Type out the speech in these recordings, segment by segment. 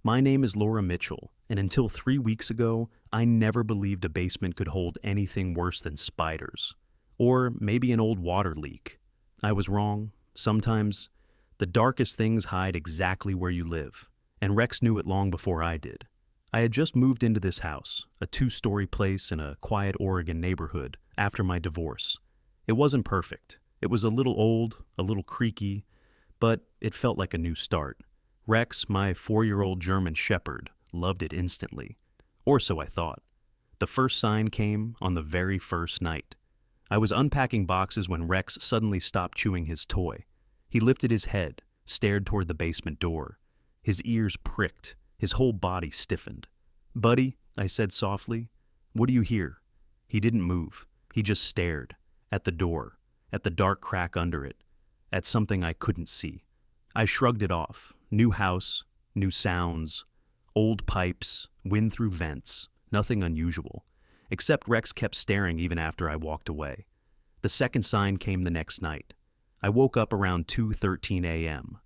My name is Laura Mitchell, and until 3 weeks ago, I never believed a basement could hold anything worse than spiders. Or maybe an old water leak. I was wrong. Sometimes, the darkest things hide exactly where you live, and Rex knew it long before I did. I had just moved into this house, a 2-story place in a quiet Oregon neighborhood, after my divorce. It wasn't perfect. It was a little old, a little creaky, but it felt like a new start. Rex, my 4-year-old German shepherd, loved it instantly. Or so I thought. The first sign came on the very first night. I was unpacking boxes when Rex suddenly stopped chewing his toy. He lifted his head, stared toward the basement door. His ears pricked, his whole body stiffened. "Buddy," I said softly, "what do you hear?" He didn't move. He just stared. At the door, at the dark crack under it, at something I couldn't see. I shrugged it off. New house, new sounds, old pipes, wind through vents, nothing unusual. Except Rex kept staring even after I walked away. The second sign came the next night. I woke up around 2:13 a.m.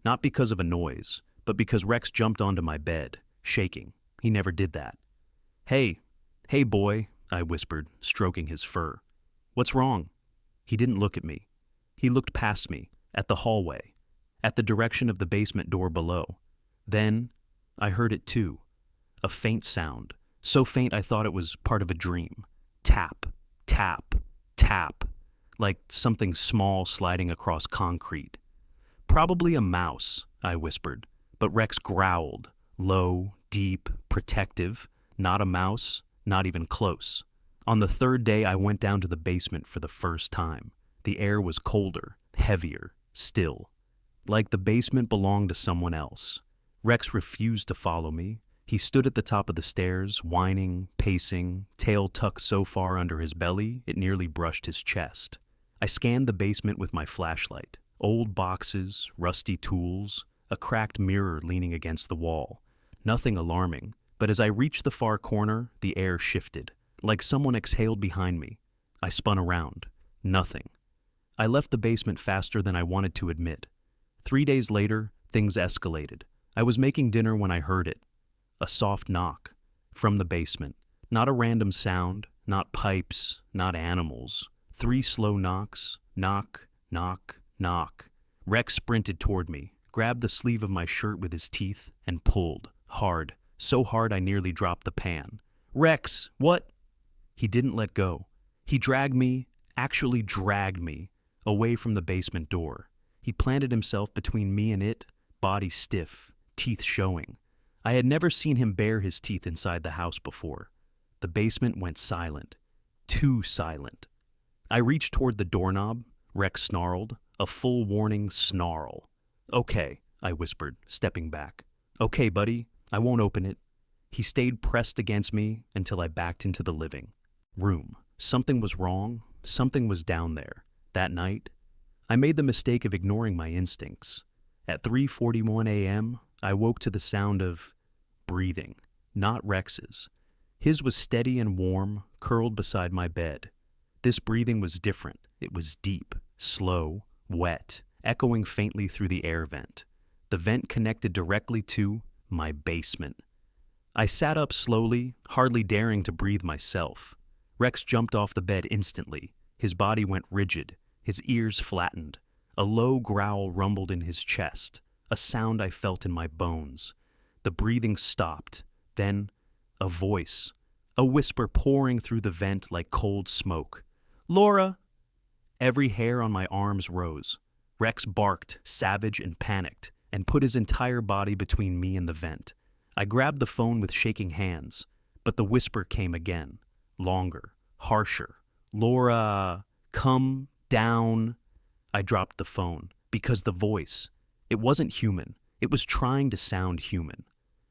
Not because of a noise, but because Rex jumped onto my bed, shaking. He never did that. Hey boy," I whispered, stroking his fur. "What's wrong?" He didn't look at me. He looked past me, at the hallway, at the direction of the basement door below. Then, I heard it too. A faint sound, so faint I thought it was part of a dream. Tap, tap, tap, like something small sliding across concrete. "Probably a mouse," I whispered, but Rex growled, low, deep, protective. Not a mouse, not even close. On the third day, I went down to the basement for the first time. The air was colder, heavier, still. Like the basement belonged to someone else. Rex refused to follow me. He stood at the top of the stairs, whining, pacing, tail tucked so far under his belly it nearly brushed his chest. I scanned the basement with my flashlight. Old boxes, rusty tools, a cracked mirror leaning against the wall. Nothing alarming, but as I reached the far corner, the air shifted, like someone exhaled behind me. I spun around. Nothing. I left the basement faster than I wanted to admit. 3 days later, things escalated. I was making dinner when I heard it. A soft knock. From the basement. Not a random sound, not pipes, not animals. 3 slow knocks. Knock, knock, knock. Rex sprinted toward me, grabbed the sleeve of my shirt with his teeth, and pulled. Hard. So hard I nearly dropped the pan. "Rex, what?" He didn't let go. He actually dragged me, away from the basement door. He planted himself between me and it, body stiff, teeth showing. I had never seen him bare his teeth inside the house before. The basement went silent. Too silent. I reached toward the doorknob. Rex snarled, a full warning snarl. "Okay," I whispered, stepping back. "Okay, buddy, I won't open it." He stayed pressed against me until I backed into the living room. Something was wrong. Something was down there. That night, I made the mistake of ignoring my instincts. At 3:41 a.m., I woke to the sound of breathing, not Rex's. His was steady and warm, curled beside my bed. This breathing was different. It was deep, slow, wet, echoing faintly through the air vent. The vent connected directly to my basement. I sat up slowly, hardly daring to breathe myself. Rex jumped off the bed instantly. His body went rigid. His ears flattened. A low growl rumbled in his chest, a sound I felt in my bones. The breathing stopped. Then, a voice, a whisper pouring through the vent like cold smoke. "Laura!" Every hair on my arms rose. Rex barked, savage and panicked, and put his entire body between me and the vent. I grabbed the phone with shaking hands, but the whisper came again, longer, harsher. "Laura, come down." I dropped the phone, because the voice, it wasn't human. It was trying to sound human.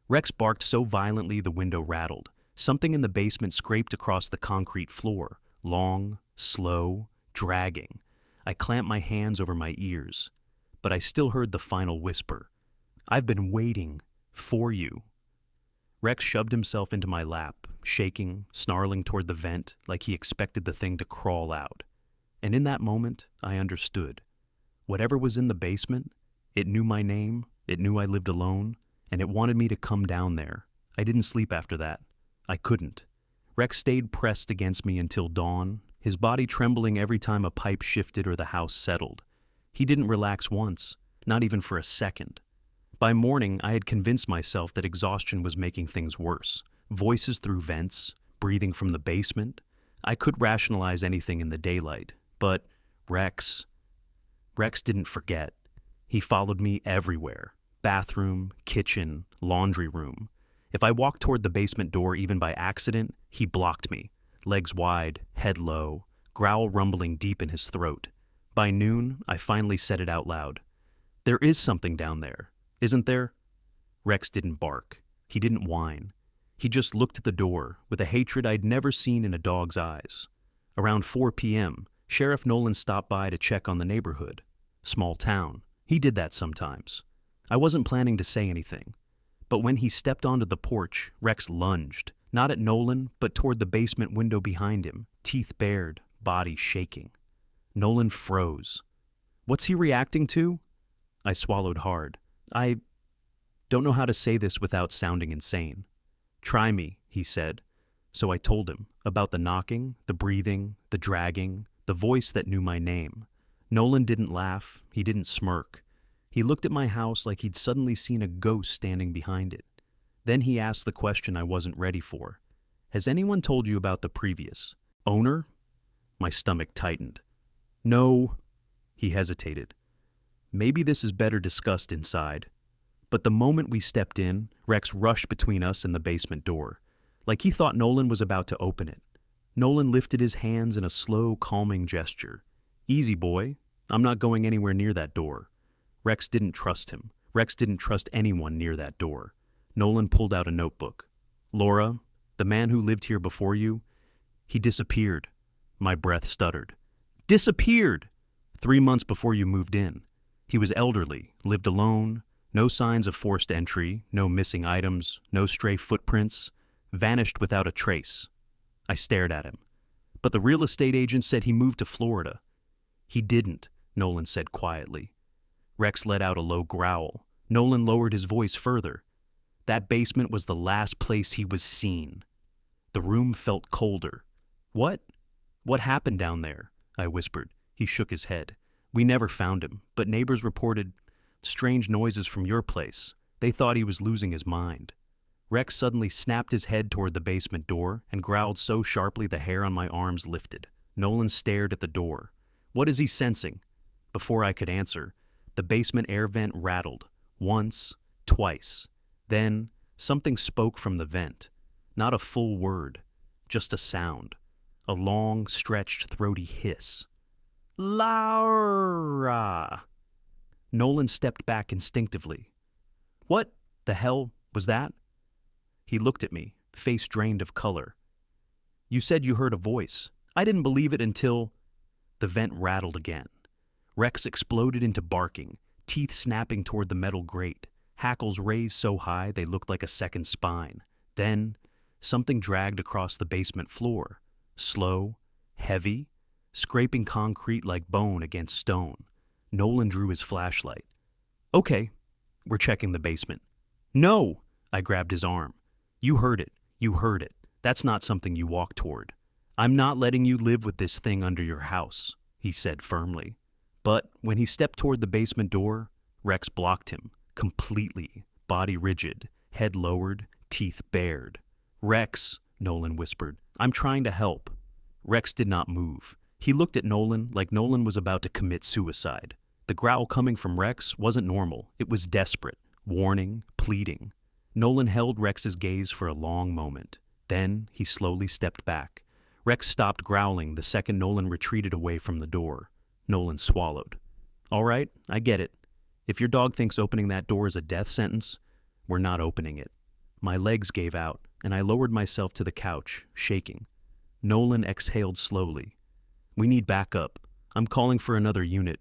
Rex barked so violently the window rattled. Something in the basement scraped across the concrete floor, long, slow, dragging. I clamped my hands over my ears, but I still heard the final whisper. "I've been waiting for you." Rex shoved himself into my lap, shaking, snarling toward the vent like he expected the thing to crawl out. And in that moment, I understood. Whatever was in the basement, it knew my name, it knew I lived alone, and it wanted me to come down there. I didn't sleep after that. I couldn't. Rex stayed pressed against me until dawn, his body trembling every time a pipe shifted or the house settled. He didn't relax once, not even for a second. By morning, I had convinced myself that exhaustion was making things worse. Voices through vents, breathing from the basement. I could rationalize anything in the daylight, but Rex didn't forget. He followed me everywhere. Bathroom, kitchen, laundry room. If I walked toward the basement door even by accident, he blocked me. Legs wide, head low, growl rumbling deep in his throat. By noon, I finally said it out loud. "There is something down there, isn't there?" Rex didn't bark. He didn't whine. He just looked at the door with a hatred I'd never seen in a dog's eyes. Around 4 p.m., Sheriff Nolan stopped by to check on the neighborhood. Small town. He did that sometimes. I wasn't planning to say anything. But when he stepped onto the porch, Rex lunged, not at Nolan, but toward the basement window behind him, teeth bared, body shaking. Nolan froze. What's he reacting to? I swallowed hard. I don't know how to say this without sounding insane. "Try me," he said. So I told him about the knocking, the breathing, the dragging, the voice that knew my name. Nolan didn't laugh. He didn't smirk. He looked at my house like he'd suddenly seen a ghost standing behind it. Then he asked the question I wasn't ready for. "Has anyone told you about the previous owner?" My stomach tightened. "No." He hesitated. "Maybe this is better discussed inside." But the moment we stepped in, Rex rushed between us and the basement door, like he thought Nolan was about to open it. Nolan lifted his hands in a slow, calming gesture. "Easy, boy. I'm not going anywhere near that door." Rex didn't trust him. Rex didn't trust anyone near that door. Nolan pulled out a notebook. "Laura, the man who lived here before you, he disappeared." My breath stuttered. "Disappeared!" 3 months before you moved in. He was elderly, lived alone, no signs of forced entry, no missing items, no stray footprints, vanished without a trace. I stared at him. "But the real estate agent said he moved to Florida." "He didn't," Nolan said quietly. Rex let out a low growl. Nolan lowered his voice further. "That basement was the last place he was seen." The room felt colder. What happened down there?" I whispered. He shook his head. "We never found him, but neighbors reported strange noises from your place. They thought he was losing his mind." Rex suddenly snapped his head toward the basement door and growled so sharply the hair on my arms lifted. Nolan stared at the door. "What is he sensing?" Before I could answer, the basement air vent rattled. Once, twice. Then, something spoke from the vent. Not a full word, just a sound. A long, stretched, throaty hiss. "Laura!" Nolan stepped back instinctively. "What the hell was that?" He looked at me, face drained of color. "You said you heard a voice. I didn't believe it until—" The vent rattled again. Rex exploded into barking, teeth snapping toward the metal grate, hackles raised so high they looked like a second spine. Then, something dragged across the basement floor. Slow, heavy, scraping concrete like bone against stone. Nolan drew his flashlight. "Okay, we're checking the basement." "No!" I grabbed his arm. You heard it. That's not something you walk toward." "I'm not letting you live with this thing under your house," he said firmly. But when he stepped toward the basement door, Rex blocked him, completely, body rigid, head lowered, teeth bared. "Rex," Nolan whispered, "I'm trying to help." Rex did not move. He looked at Nolan like Nolan was about to commit suicide. The growl coming from Rex wasn't normal. It was desperate, warning, pleading. Nolan held Rex's gaze for a long moment. Then he slowly stepped back. Rex stopped growling the second Nolan retreated away from the door. Nolan swallowed. "All right, I get it. If your dog thinks opening that door is a death sentence, we're not opening it." My legs gave out, and I lowered myself to the couch, shaking. Nolan exhaled slowly. "We need backup. I'm calling for another unit."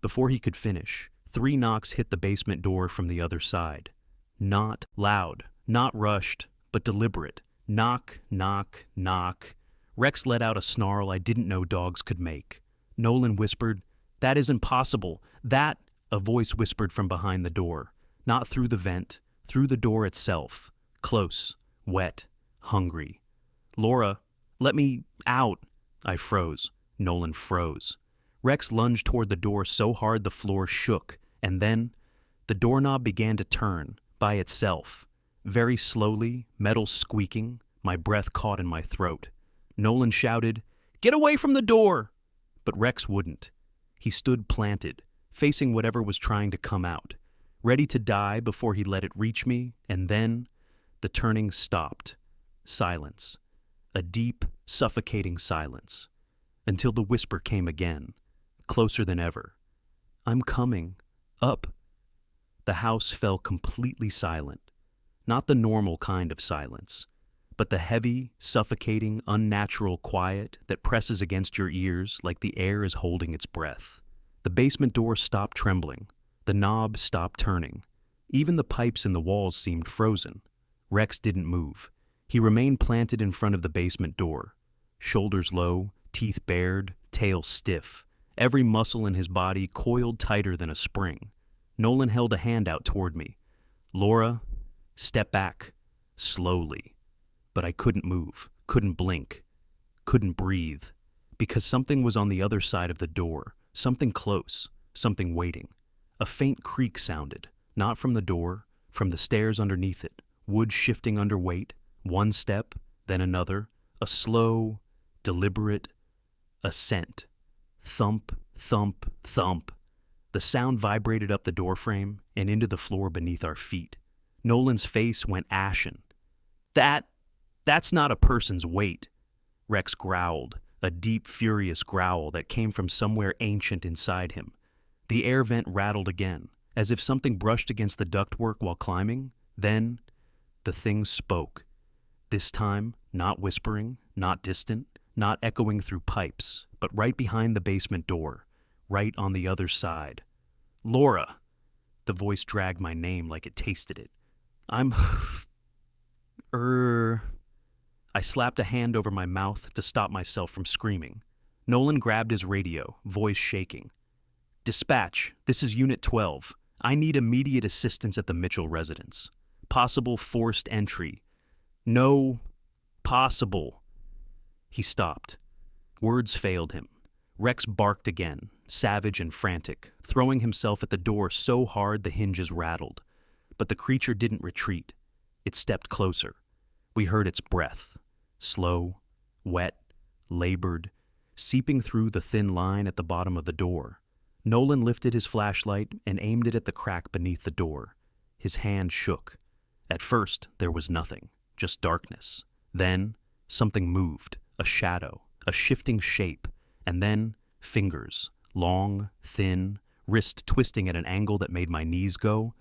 Before he could finish, 3 knocks hit the basement door from the other side. Not loud, not rushed, but deliberate. Knock, knock, knock. Rex let out a snarl I didn't know dogs could make. Nolan whispered, "That isn't possible. That," a voice whispered from behind the door. Not through the vent, through the door itself, close, wet, hungry. "Laura, let me out." I froze. Nolan froze. Rex lunged toward the door so hard the floor shook, and then the doorknob began to turn, by itself. Very slowly, metal squeaking, my breath caught in my throat. Nolan shouted, "Get away from the door!" But Rex wouldn't. He stood planted, facing whatever was trying to come out, ready to die before he let it reach me, and then the turning stopped. Silence. A deep, suffocating silence. Until the whisper came again, closer than ever. "I'm coming. Up." The house fell completely silent. Not the normal kind of silence, but the heavy, suffocating, unnatural quiet that presses against your ears like the air is holding its breath. The basement door stopped trembling. The knob stopped turning. Even the pipes in the walls seemed frozen. Rex didn't move. He remained planted in front of the basement door. Shoulders low, teeth bared, tail stiff. Every muscle in his body coiled tighter than a spring. Nolan held a hand out toward me. "Laura, step back." Slowly. But I couldn't move, couldn't blink, couldn't breathe, because something was on the other side of the door, something close, something waiting. A faint creak sounded, not from the door, from the stairs underneath it, wood shifting under weight, one step, then another, a slow, deliberate ascent. Thump, thump, thump. The sound vibrated up the doorframe and into the floor beneath our feet. Nolan's face went ashen. That's not a person's weight." Rex growled, a deep, furious growl that came from somewhere ancient inside him. The air vent rattled again, as if something brushed against the ductwork while climbing. Then, the thing spoke. This time, not whispering, not distant, not echoing through pipes, but right behind the basement door, right on the other side. "Laura!" The voice dragged my name like it tasted it. "I'm... I slapped a hand over my mouth to stop myself from screaming. Nolan grabbed his radio, voice shaking. "Dispatch, this is Unit 12. I need immediate assistance at the Mitchell residence. Possible forced entry. No, possible." He stopped. Words failed him. Rex barked again, savage and frantic, throwing himself at the door so hard the hinges rattled. But the creature didn't retreat. It stepped closer. We heard its breath, slow, wet, labored, seeping through the thin line at the bottom of the door. Nolan lifted his flashlight and aimed it at the crack beneath the door. His hand shook. At first, there was nothing, just darkness. Then, something moved, a shadow, a shifting shape, and then fingers, long, thin, wrist twisting at an angle that made my knees go.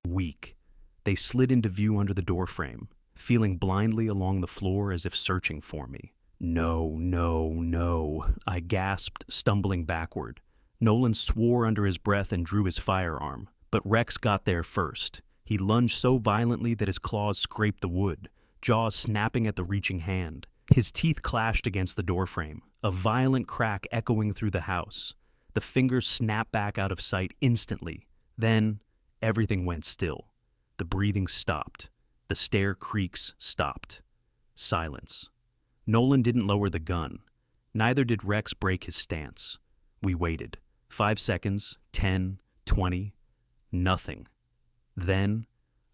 Weak. They slid into view under the doorframe, feeling blindly along the floor as if searching for me. "No, no, no," I gasped, stumbling backward. Nolan swore under his breath and drew his firearm, but Rex got there first. He lunged so violently that his claws scraped the wood, jaws snapping at the reaching hand. His teeth clashed against the doorframe, a violent crack echoing through the house. The fingers snapped back out of sight instantly. Then, everything went still. The breathing stopped. The stair creaks stopped. Silence. Nolan didn't lower the gun. Neither did Rex break his stance. We waited. 5 seconds, 10, 20. Nothing. Then,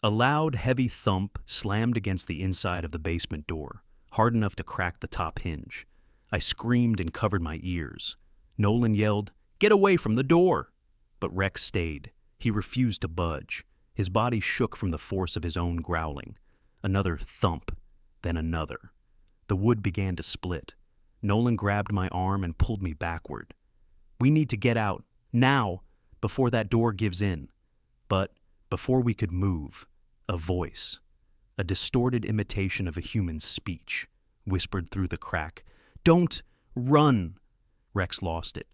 a loud, heavy thump slammed against the inside of the basement door, hard enough to crack the top hinge. I screamed and covered my ears. Nolan yelled, "Get away from the door!" But Rex stayed. He refused to budge. His body shook from the force of his own growling. Another thump, then another. The wood began to split. Nolan grabbed my arm and pulled me backward. "We need to get out, now, before that door gives in." But before we could move, a voice, a distorted imitation of a human's speech, whispered through the crack, "Don't run!" Rex lost it.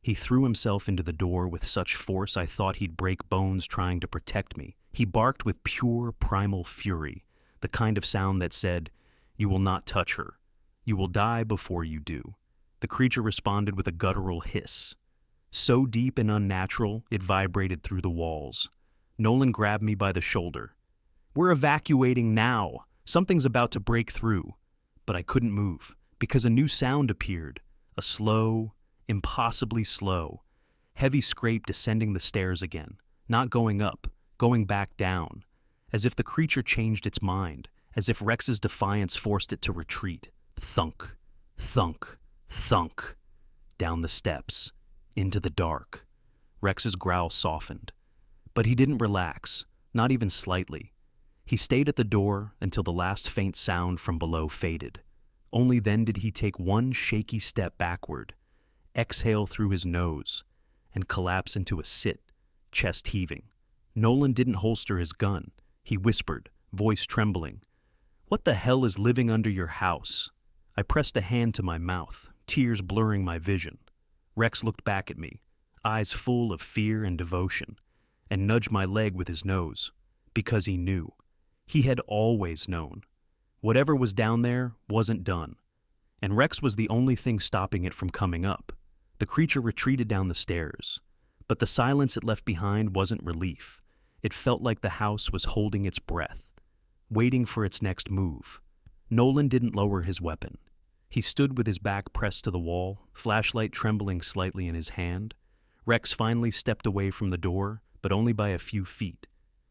He threw himself into the door with such force I thought he'd break bones trying to protect me. He barked with pure, primal fury, the kind of sound that said, "You will not touch her. You will die before you do." The creature responded with a guttural hiss. So deep and unnatural, it vibrated through the walls. Nolan grabbed me by the shoulder. We're evacuating now. Something's about to break through. But I couldn't move, because a new sound appeared. A slow, impossibly slow, heavy scrape descending the stairs again, not going up, going back down, as if the creature changed its mind, as if Rex's defiance forced it to retreat. Thunk, thunk, thunk, down the steps, into the dark. Rex's growl softened, but he didn't relax, not even slightly. He stayed at the door until the last faint sound from below faded. Only then did he take one shaky step backward, exhale through his nose, and collapse into a sit, chest heaving. Nolan didn't holster his gun. He whispered, voice trembling, "What the hell is living under your house?" I pressed a hand to my mouth, tears blurring my vision. Rex looked back at me, eyes full of fear and devotion, and nudged my leg with his nose, because he knew. He had always known. Whatever was down there wasn't done, and Rex was the only thing stopping it from coming up. The creature retreated down the stairs, but the silence it left behind wasn't relief. It felt like the house was holding its breath, waiting for its next move. Nolan didn't lower his weapon. He stood with his back pressed to the wall, flashlight trembling slightly in his hand. Rex finally stepped away from the door, but only by a few feet.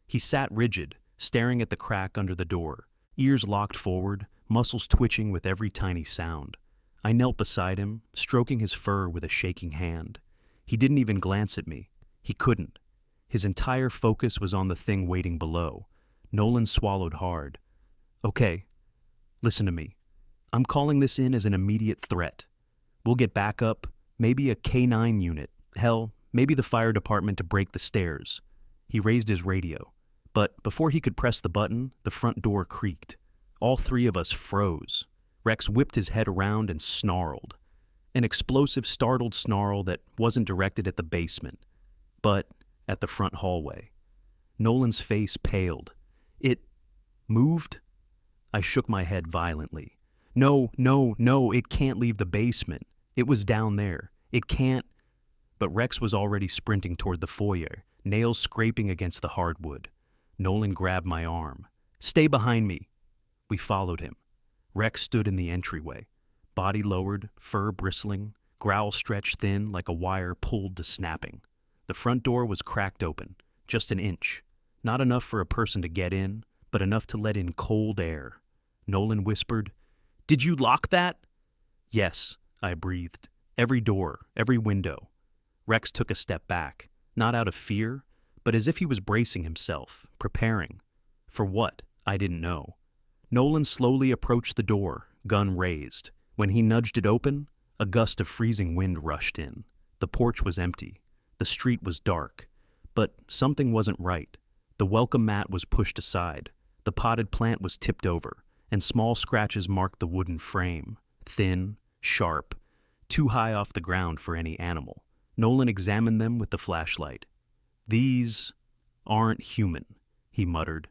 He sat rigid, staring at the crack under the door, ears locked forward, muscles twitching with every tiny sound. I knelt beside him, stroking his fur with a shaking hand. He didn't even glance at me. He couldn't. His entire focus was on the thing waiting below. Nolan swallowed hard. "Okay, listen to me. I'm calling this in as an immediate threat. We'll get backup, maybe a K9 unit, hell, maybe the fire department to break the stairs." He raised his radio. But before he could press the button, the front door creaked. All three of us froze. Rex whipped his head around and snarled. An explosive, startled snarl that wasn't directed at the basement, but at the front hallway. Nolan's face paled. "It moved?" I shook my head violently. No, it can't leave the basement. It was down there. It can't." But Rex was already sprinting toward the foyer, nails scraping against the hardwood. Nolan grabbed my arm. "Stay behind me." We followed him. Rex stood in the entryway, body lowered, fur bristling, growl stretched thin like a wire pulled to snapping. The front door was cracked open, just an inch. Not enough for a person to get in, but enough to let in cold air. Nolan whispered, "Did you lock that?" "Yes," I breathed. "Every door, every window." Rex took a step back, not out of fear, but as if he was bracing himself, preparing. For what? I didn't know. Nolan slowly approached the door, gun raised. When he nudged it open, a gust of freezing wind rushed in. The porch was empty. The street was dark. But something wasn't right. The welcome mat was pushed aside. The potted plant was tipped over, and small scratches marked the wooden frame. Thin, sharp, too high off the ground for any animal. Nolan examined them with the flashlight. "These aren't human," he muttered.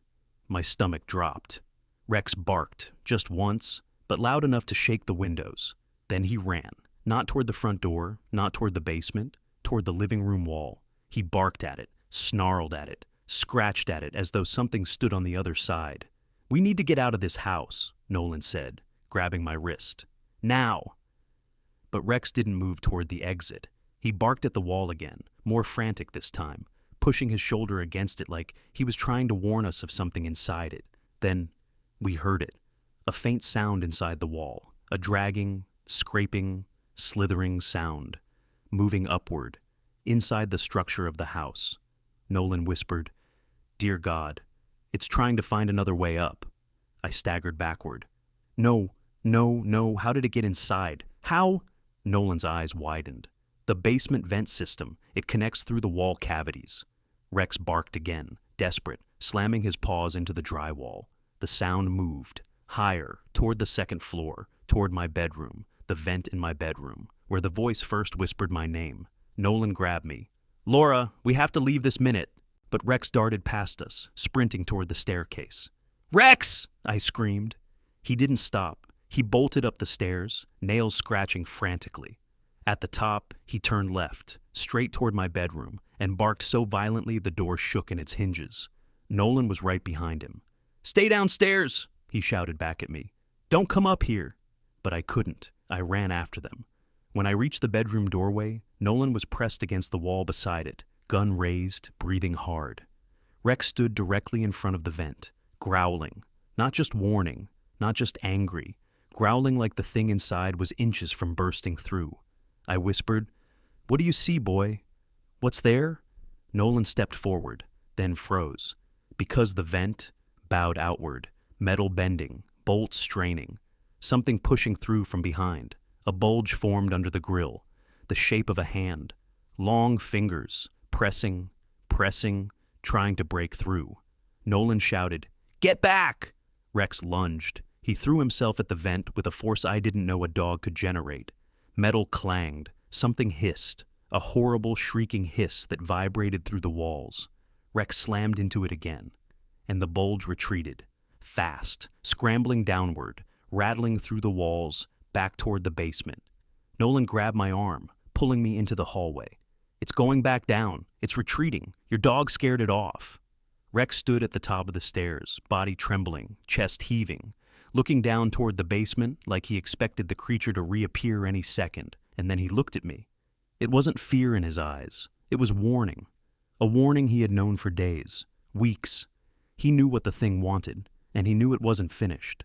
My stomach dropped. Rex barked, just once, but loud enough to shake the windows. Then he ran, not toward the front door, not toward the basement, toward the living room wall. He barked at it, snarled at it, scratched at it as though something stood on the other side. "We need to get out of this house," Nolan said, grabbing my wrist. "Now!" But Rex didn't move toward the exit. He barked at the wall again, more frantic this time, pushing his shoulder against it like he was trying to warn us of something inside it. Then we heard it, a faint sound inside the wall, a dragging, scraping, slithering sound, moving upward, inside the structure of the house. Nolan whispered, "Dear God, it's trying to find another way up." I staggered backward. No, how did it get inside? How?" Nolan's eyes widened. "The basement vent system. It connects through the wall cavities." Rex barked again, desperate, slamming his paws into the drywall. The sound moved, higher, toward the second floor, toward my bedroom, the vent in my bedroom, where the voice first whispered my name. Nolan grabbed me. "Laura, we have to leave this minute." But Rex darted past us, sprinting toward the staircase. "Rex!" I screamed. He didn't stop. He bolted up the stairs, nails scratching frantically. At the top, he turned left, straight toward my bedroom, and barked so violently the door shook in its hinges. Nolan was right behind him. "Stay downstairs," he shouted back at me. "Don't come up here." But I couldn't. I ran after them. When I reached the bedroom doorway, Nolan was pressed against the wall beside it, gun raised, breathing hard. Rex stood directly in front of the vent, growling, not just warning, not just angry, growling like the thing inside was inches from bursting through. I whispered, "What do you see, boy?" "What's there?" Nolan stepped forward, then froze, because the vent bowed outward, metal bending, bolts straining, something pushing through from behind. A bulge formed under the grill, the shape of a hand, long fingers, pressing, trying to break through. Nolan shouted, "Get back!" Rex lunged. He threw himself at the vent with a force I didn't know a dog could generate. Metal clanged, something hissed, a horrible shrieking hiss that vibrated through the walls. Rex slammed into it again, and the bulge retreated, fast, scrambling downward, rattling through the walls, back toward the basement. Nolan grabbed my arm, pulling me into the hallway. "It's going back down. It's retreating. Your dog scared it off." Rex stood at the top of the stairs, body trembling, chest heaving, looking down toward the basement like he expected the creature to reappear any second, and then he looked at me. It wasn't fear in his eyes. It was warning. A warning he had known for days, weeks. He knew what the thing wanted, and he knew it wasn't finished.